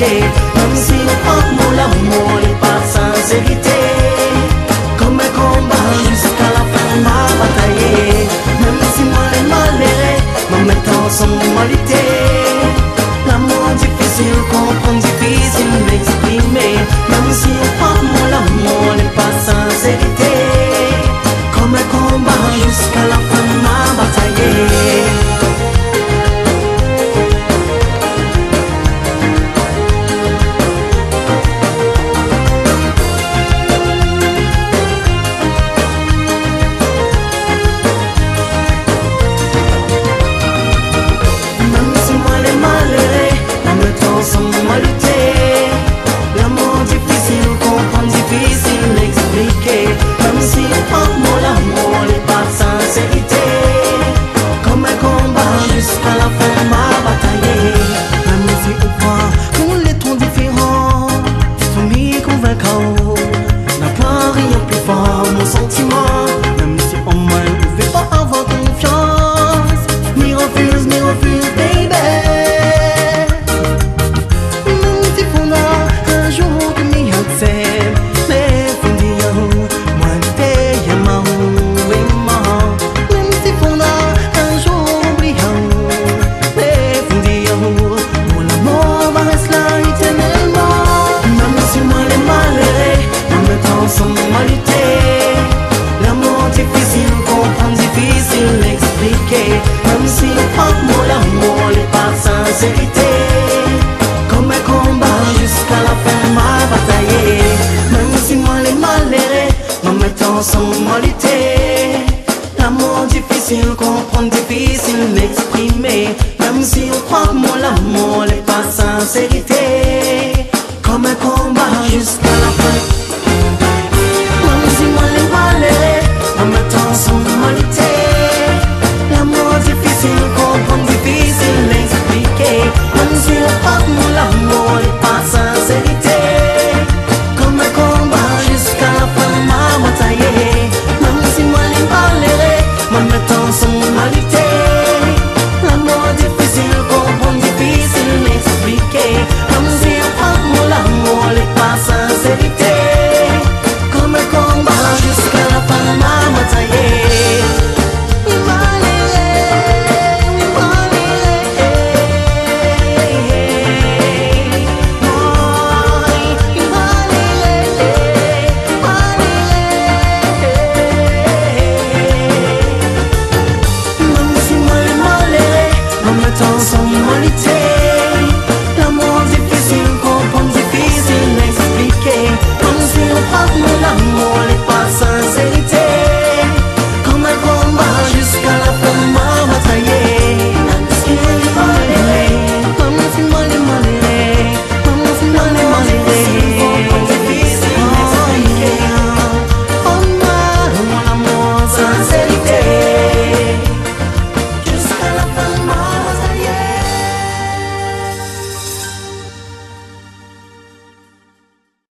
s'expliquer. Même si on croit que mon amour n'est pas sincérité, comme un combat jusqu'à la fin de ma bataille. Même si moi les malheureux me mettant sans moralité, l'amour difficile comprendre, difficile m'exprimer. Même si on croit que mon amour n'est pas sincérité, comme un combat jusqu'à la fin de ma bataille. Même si on croit que mon amour n'est pas sincérité, comme un combat jusqu'à la fin de ma bataille. Même si moi les malheureux me mettant sans moralité, l'amour difficile comprendre, difficile m'exprimer. Même si on croit que mon amour n'est pas sincérité, comme un combat jusqu'à la fin. Même si moi les malheureux me mettant sans moralité, difficile comprendre, difficile m'expliquer. Même si on croit que mon amour n'est pas sincérité, comme un combat jusqu'à la fin de ma bataille. Même si moi les malheureux me mettant sans moralité, l'amour difficile comprendre, difficile m'expliquer. Même si on croit que mon amour n'est pas sincérité, comme un combat jusqu'à la fin de ma bataille. Sans moralité.